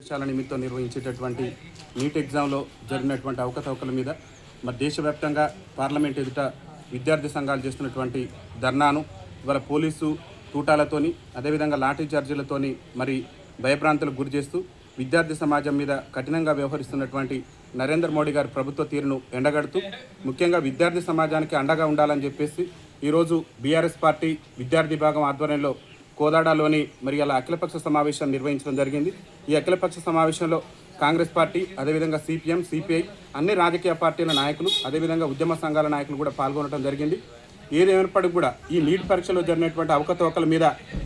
పరీక్షల నిమిత్తం నిర్వహించేటటువంటి నీట్ ఎగ్జామ్లో జరిగినటువంటి అవకతవకల మీద మరి దేశవ్యాప్తంగా పార్లమెంట్ ఎదుట విద్యార్థి సంఘాలు చేస్తున్నటువంటి ధర్నాను ఇవాళ పోలీసు తూటాలతోని అదేవిధంగా లాఠీ చార్జీలతోని మరి భయభ్రాంతులకు గురి చేస్తూ విద్యార్థి సమాజం మీద కఠినంగా వ్యవహరిస్తున్నటువంటి నరేంద్ర మోడీ గారి ప్రభుత్వ తీరును ఎండగడుతూ ముఖ్యంగా విద్యార్థి సమాజానికి అండగా ఉండాలని చెప్పేసి ఈరోజు బీఆర్ఎస్ పార్టీ విద్యార్థి విభాగం ఆధ్వర్యంలో కోదాడలోని మరి అలా అఖిలపక్ష సమావేశం నిర్వహించడం జరిగింది. ఈ అఖిలపక్ష సమావేశంలో కాంగ్రెస్ పార్టీ అదేవిధంగా సిపిఎం సిపిఐ అన్ని రాజకీయ పార్టీల నాయకులు అదేవిధంగా ఉద్యమ సంఘాల నాయకులు కూడా పాల్గొనడం జరిగింది. ఏదేమైనప్పటికీ కూడా ఈ నీట్ పరీక్షలో జరిగినటువంటి అవకతవకల మీద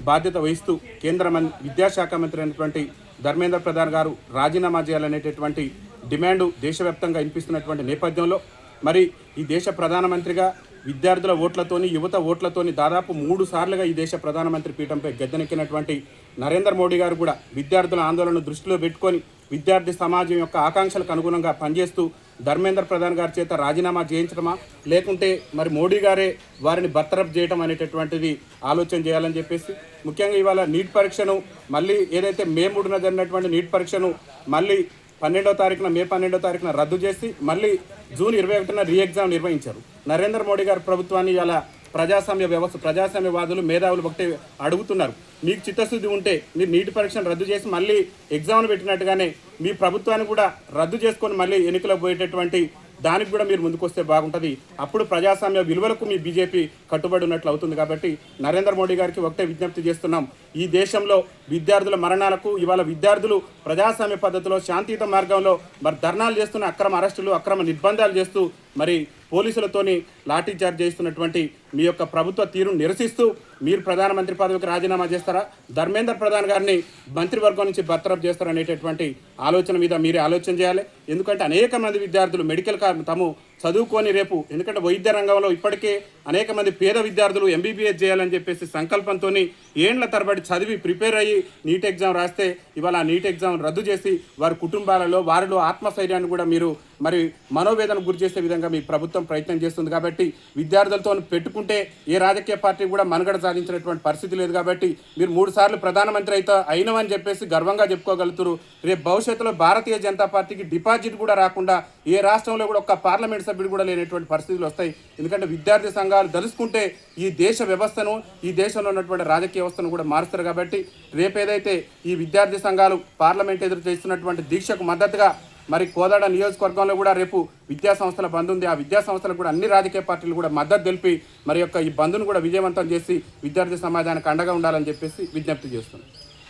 బాధ్యత వహిస్తూ కేంద్ర విద్యాశాఖ మంత్రి అయినటువంటి ధర్మేంద్ర ప్రధాన్ గారు రాజీనామా చేయాలనేటటువంటి డిమాండ్ దేశవ్యాప్తంగా వినిపిస్తున్నటువంటి నేపథ్యంలో మరి ఈ దేశ ప్రధానమంత్రిగా విద్యార్థుల ఓట్లతోని యువత ఓట్లతోని దాదాపు 3 సార్లుగా ఈ దేశ ప్రధానమంత్రి పీఠంపై గద్దెనెక్కినటువంటి నరేంద్ర మోడీ గారు కూడా విద్యార్థుల ఆందోళనను దృష్టిలో పెట్టుకొని విద్యార్థి సమాజం యొక్క ఆకాంక్షలకు అనుగుణంగా పనిచేస్తూ ధర్మేంద్ర ప్రధాన్ గారి చేత రాజీనామా చేయించడమా లేకుంటే మరి మోడీ గారే వారిని బర్తరఫ్ చేయడం అనేటటువంటిది ఆలోచన చేయాలని చెప్పేసి ముఖ్యంగా ఇవాళ నీట్ పరీక్షను మళ్ళీ ఏదైతే మే 3న జరిగినటువంటి నీట్ పరీక్షను మళ్ళీ మే 12వ తారీఖున రద్దు చేసి మళ్ళీ జూన్ 21న రీ ఎగ్జామ్ నిర్వహించారు. నరేంద్ర మోడీ గారి ప్రభుత్వాన్ని ఇలా ప్రజాస్వామ్య వ్యవస్థ ప్రజాస్వామ్యవాదులు మేధావులు ఒకటి అడుగుతున్నారు. మీకు చిత్తశుద్ధి ఉంటే మీరు నీటి పరీక్షను రద్దు చేసి మళ్ళీ ఎగ్జామ్ను పెట్టినట్టుగానే మీ ప్రభుత్వాన్ని కూడా రద్దు చేసుకొని మళ్ళీ ఎన్నికలకు పోయేటటువంటి దానికి కూడా మీరు ముందుకొస్తే బాగుంటుంది. అప్పుడు ప్రజాస్వామ్య విలువలకు మీ బీజేపీ కట్టుబడి ఉన్నట్లు అవుతుంది. కాబట్టి నరేంద్ర మోడీ గారికి ఒకటే విజ్ఞప్తి చేస్తున్నాం. ఈ దేశంలో విద్యార్థుల మరణాలకు ఇవాళ విద్యార్థులు ప్రజాస్వామ్య పద్ధతిలో శాంతియుత మార్గంలో మరి ధర్నాలు చేస్తున్న అక్రమ అరెస్టులు అక్రమ నిర్బంధాలు చేస్తూ మరి పోలీసులతోని లాఠీ చార్జ్ చేస్తున్నటువంటి మీ యొక్క ప్రభుత్వ తీరును నిరసిస్తూ మీరు ప్రధానమంత్రి పదవికి రాజీనామా చేస్తారా, ధర్మేంద్ర ప్రధాన్ గారిని మంత్రివర్గం నుంచి బర్తరఫ్ చేస్తారనేటటువంటి ఆలోచన మీద మీరే ఆలోచన చేయాలి. ఎందుకంటే అనేక మంది విద్యార్థులు మెడికల్ తాము చదువుకొని రేపు ఎందుకంటే వైద్య రంగంలో ఇప్పటికే అనేక మంది పేద విద్యార్థులు ఎంబీబీఎస్ చేయాలని చెప్పేసి సంకల్పంతో ఏండ్ల తరబడి చదివి ప్రిపేర్ అయ్యి నీట్ ఎగ్జామ్ రాస్తే ఇవాళ ఆ నీట్ ఎగ్జామ్ రద్దు చేసి వారి కుటుంబాలలో వారిలో ఆత్మస్థైర్యాన్ని కూడా మీరు మరి మనోవేదనకు గురి చేసే విధంగా మీ ప్రభుత్వం ప్రయత్నం చేస్తుంది. కాబట్టి విద్యార్థులతో పెట్టుకుంటే ఏ రాజకీయ పార్టీ కూడా మనుగడ సాధించినటువంటి పరిస్థితి లేదు. కాబట్టి మీరు 3 సార్లు ప్రధానమంత్రి అయినవని చెప్పేసి గర్వంగా చెప్పుకోగలుగుతారు. రేపు భవిష్యత్తులో భారతీయ జనతా పార్టీకి డిపాజిట్ కూడా రాకుండా ఏ రాష్ట్రంలో కూడా ఒక్క పార్లమెంట్ సభ్యుడు కూడా లేనటువంటి పరిస్థితులు వస్తాయి. ఎందుకంటే విద్యార్థి సంఘాలు తెలుసుకుంటే ఈ దేశ వ్యవస్థను ఈ దేశంలో ఉన్నటువంటి రాజకీయ వ్యవస్థను కూడా మారుస్తారు. కాబట్టి రేపు ఏదైతే ఈ విద్యార్థి సంఘాలు పార్లమెంట్ ఎదురు చేస్తున్నటువంటి దీక్షకు మద్దతుగా మరి కోదాడ నియోజకవర్గంలో కూడా రేపు విద్యా సంస్థల బంద్ ఉంది. ఆ విద్యా సంస్థలకు కూడా అన్ని రాజకీయ పార్టీలు కూడా మద్దతు తెలిపి మరి యొక్క ఈ బంద్ను కూడా విజయవంతం చేసి విద్యార్థి సమాజానికి అండగా ఉండాలని చెప్పేసి విజ్ఞప్తి చేస్తున్నాం.